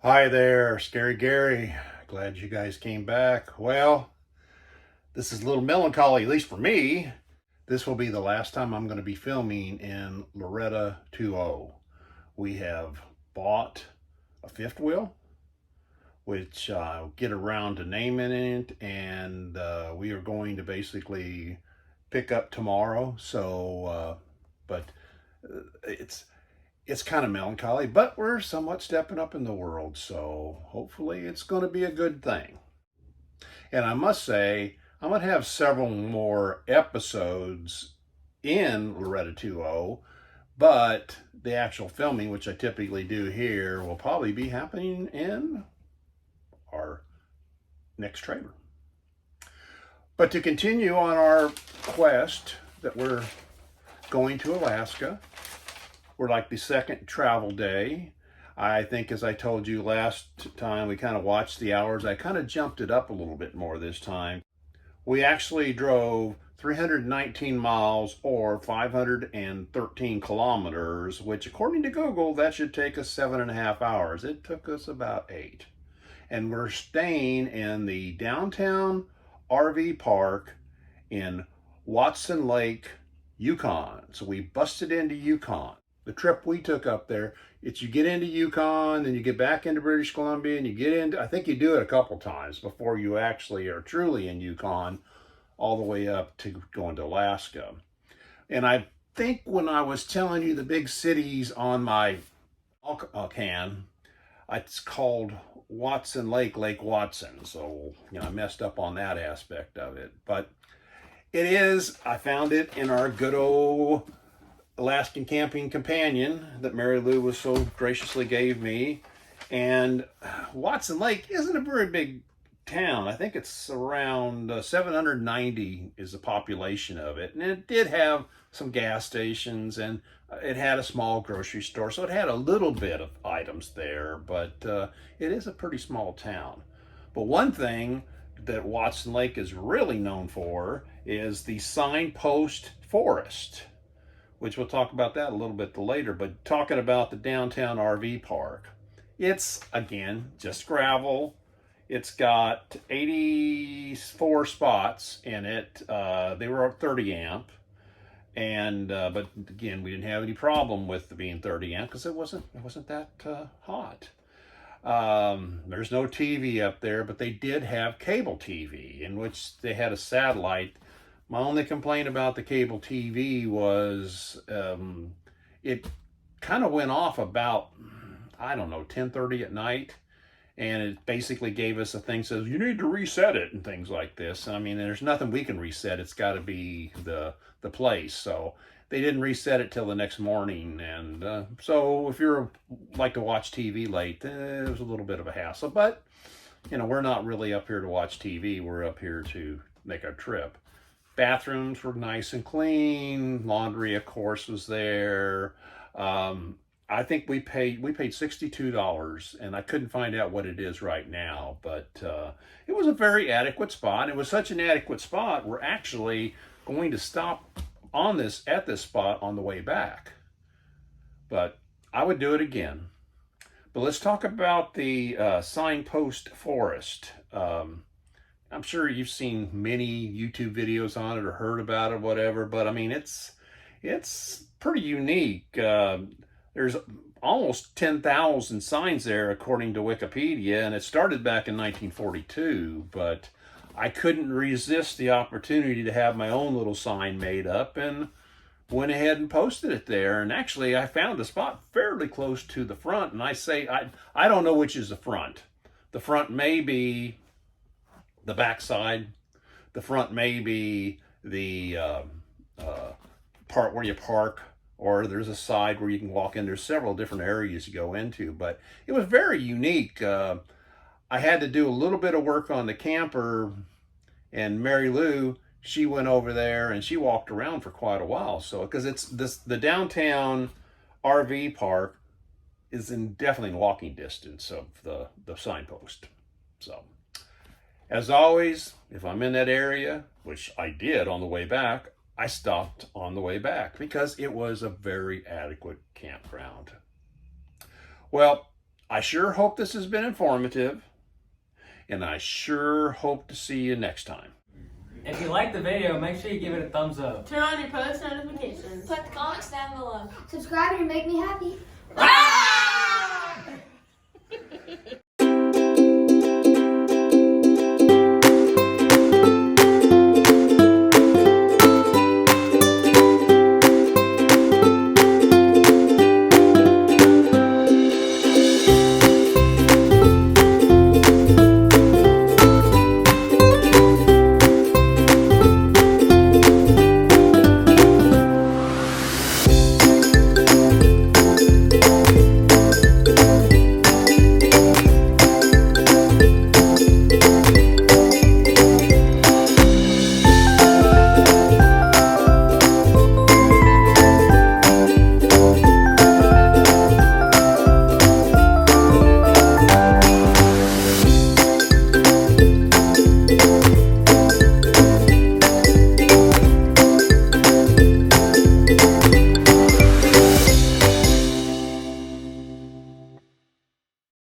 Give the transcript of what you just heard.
Hi there, Scary Gary. Glad you guys came back. Well, this is a little melancholy, at least for me. This will be the last time I'm going to be filming in Loretta 2.0. We have bought a fifth wheel, which I'll get around to naming it, and we are going to basically pick up tomorrow. But it's kind of melancholy, but we're somewhat stepping up in the world, so hopefully it's going to be a good thing. And I must say, I'm going to have several more episodes in Loretta 2.0, but the actual filming, which I typically do here, will probably be happening in our next trailer. But to continue on our quest that we're going to Alaska, we're like the second travel day. I think, as I told you last time, we kind of watched the hours. I kind of jumped it up a little bit more this time. We actually drove 319 miles or 513 kilometers, which according to Google, that should take us 7.5 hours. It took us about 8. And we're staying in the downtown RV park in Watson Lake, Yukon. So we busted into Yukon. The trip we took up there, it's you get into Yukon, then you get back into British Columbia, and you get into, I think you do it a couple times before you actually are truly in Yukon, all the way up to going to Alaska. And I think when I was telling you the big cities on my ALCAN, it's called Watson Lake, Lake Watson. So, I messed up on that aspect of it. But it is, I found it in our good old Alaskan Camping Companion that Mary Lou was so graciously gave me. And Watson Lake isn't a very big town. I think it's around 790 is the population of it. And it did have some gas stations, and it had a small grocery store. So it had a little bit of items there, but it is a pretty small town. But one thing that Watson Lake is really known for is the signpost forest, which we'll talk about that a little bit later. But talking about the downtown RV park, it's, again, just gravel. It's got 84 spots in it. They were 30 amp. And but again, we didn't have any problem with it being 30 amp because it wasn't that hot. There's no TV up there, but they did have cable TV, in which they had a satellite. My only complaint about the cable TV was it kind of went off about, I don't know, 10:30 at night. And it basically gave us a thing that says, you need to reset it and things like this. I mean, there's nothing we can reset. It's got to be the place. So they didn't reset it till the next morning. And so if you're like to watch TV late, it was a little bit of a hassle. But, we're not really up here to watch TV. We're up here to make our trip. Bathrooms were nice and clean. Laundry, of course, was there. I think we paid $62, and I couldn't find out what it is right now, but it was a very adequate spot. It was such an adequate spot, we're actually going to stop at this spot on the way back. But I would do it again. But let's talk about the signpost forest. I'm sure you've seen many YouTube videos on it or heard about it, whatever, but I mean, it's pretty unique. There's almost 10,000 signs there, according to Wikipedia, and it started back in 1942, but I couldn't resist the opportunity to have my own little sign made up and went ahead and posted it there. And actually, I found the spot fairly close to the front, and I don't know which is the front. The front may be the backside. The front may be the part where you park, or there's a side where you can walk in. There's several different areas you go into, but it was very unique. I had to do a little bit of work on the camper, and Mary Lou, she went over there and she walked around for quite a while. So, because the downtown RV park is definitely in walking distance of the signpost. So, as always, if I'm in that area, which I did on the way back, I stopped on the way back because it was a very adequate campground. Well, I sure hope this has been informative, and I sure hope to see you next time. If you like the video, make sure you give it a thumbs up. Turn on your post notifications. Put the comments down below. Subscribe and make me happy.